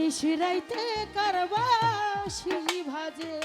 নিশিরাইতে কারবাসি ভাজে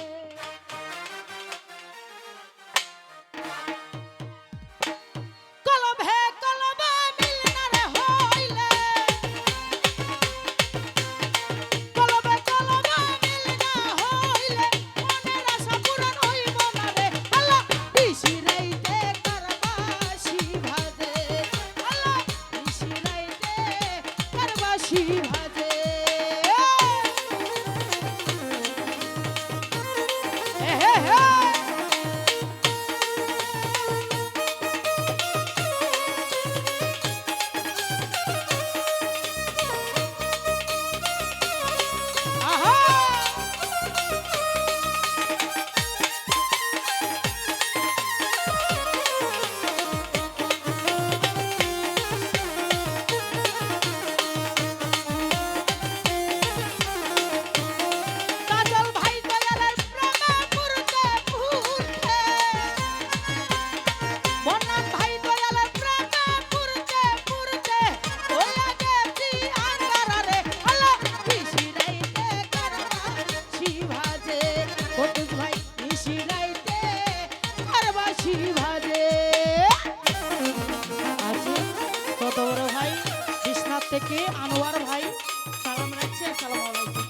থেকে আনোয়ার ভাই সালাম রাখছি। আসসালামু আলাইকুম।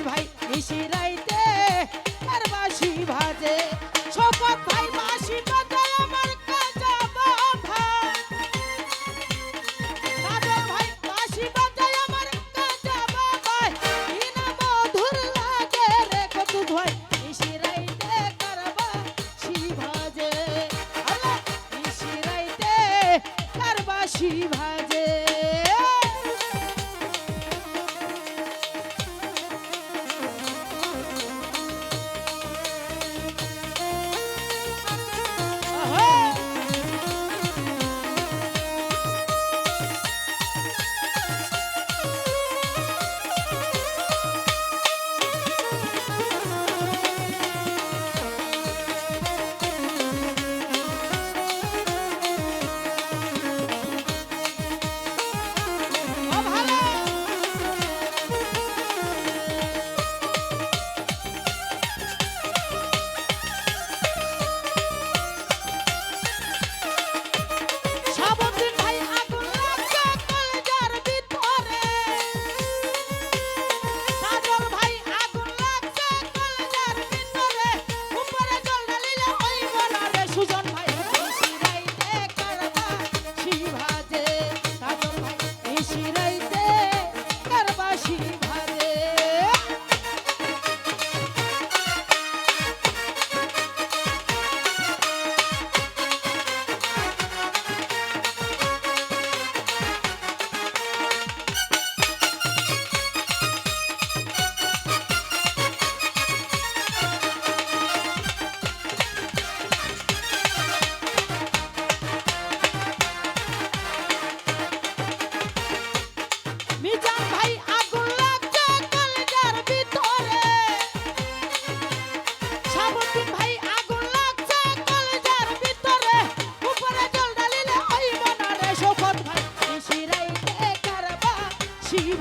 ভাই নিশিরাইতে কারবাসি ভাজে শপথ ভাই বাসি বাজায় আমার কাজাবা ভাই কাজল ভাই বাসি বাজায় আমার কাজাবা ভাই ইনা মধুর লাগে রে কত ভাই নিশিরাইতে কারবাসি ভাজে আল্লাহ নিশিরাইতে কারবাসি ভাজে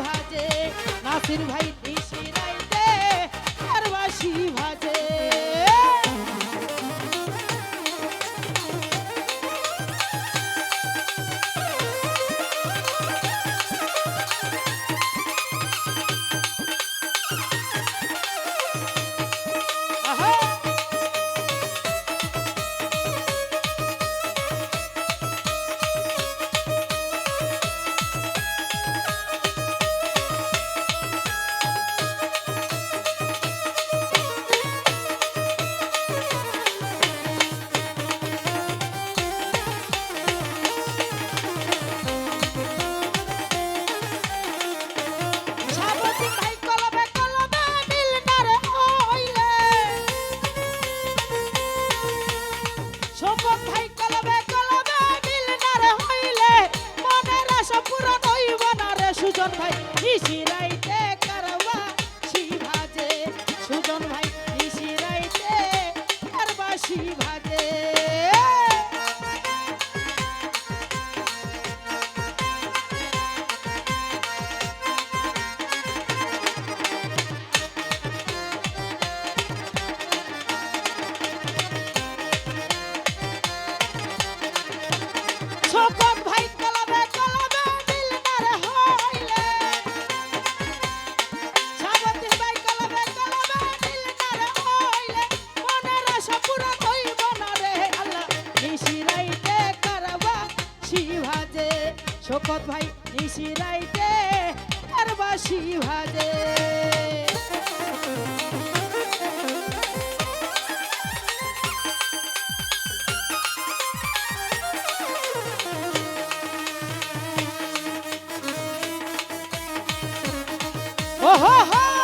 ভাজে নাসির ভাই নিশিরাইতে কারবাসি ভাজে সুজন ভাই নিশি রাইতে কারবা ভাজে সুজন ভাই নিশি রাইতে কারবা ভাজে শোকত ভাই কলবে কলবে দিল নারে হইলে সাবতির ভাই কলবে কলবে দিল নারে হইলে মনের আশা পূরণ হইব না রে আল্লাহ নিশি রাইতে কারবা ভাজে শোকত ভাই নিশি রাইতে কারবা ভাজে Oh, oh, oh!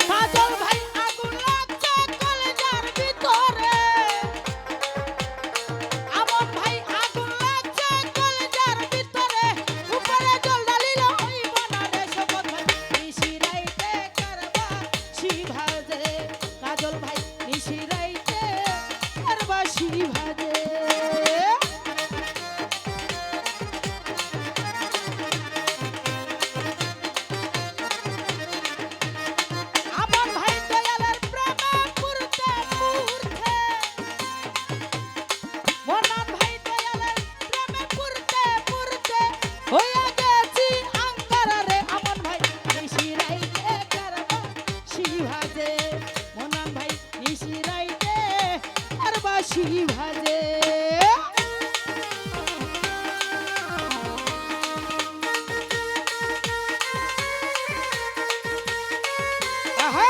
কাজল ভাই আগুন লাগছে কলেজার ভিতরে আমন ভাই আগুন লাগছে কলেজার ভিতরে উপরে জল ঢালিল হইব না রে শপথ ভাই নিশি রাইতে কারবা ভাজে কাজল ভাই নিশি রাইতে কারবা ভাজে আমন ভাই দয়ালের প্রেমে পুরতে পুরতে মনান ভাই দয়ালের প্রেমে পুরতে পুরতে হইয়া গেছি আঙ্গারা রে আমন ভাই নিশি রাইতে কারবা ভাজে মনান ভাই নিশি রাইতে কারবা ভাজে আহা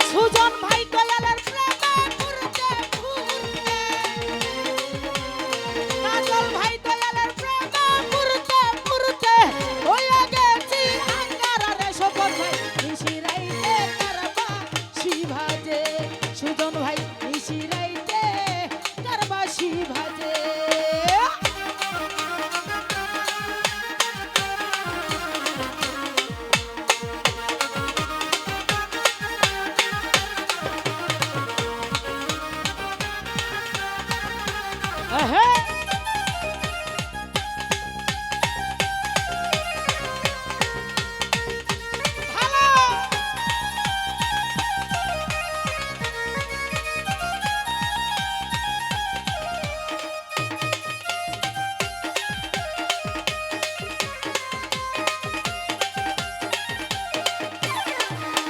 সুজন ভাই দয়ালের প্রেমে পুরতে পুরতে কাজল ভাই দয়ালের প্রেমে পুরতে পুরতে হইয়া গেছি আঙ্গারা রে শপথ ভাই নিশি রাইতে কারবা ভাজে সুজন ভাই নিশি রাইতে কারবা ভাজে আহা ভালো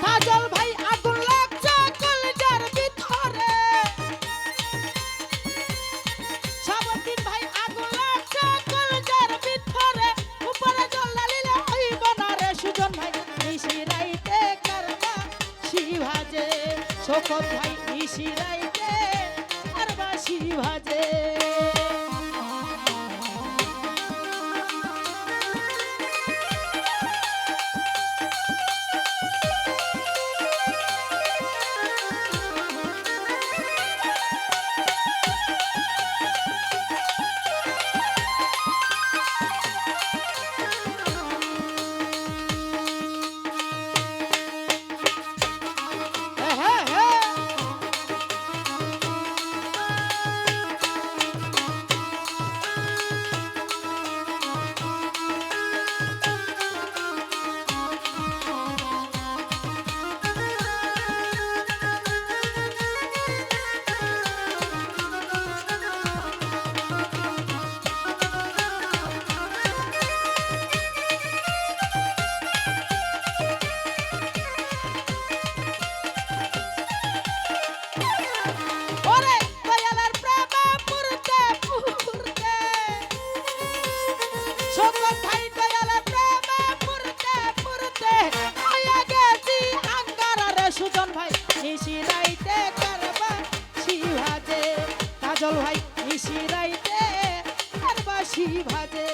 কাজল ভাই আগুন লাগছে কলেজার ভিতরে সাবতির ভাই আগুন লাগছে কলেজার ভিতরে উপরে জল ঢালিলে হইব না রে সুজন ভাই নিশি রাইতে কারবা ভাজে শোকত ভাই নিশি রাইতে কারবা ভাজে ভাজে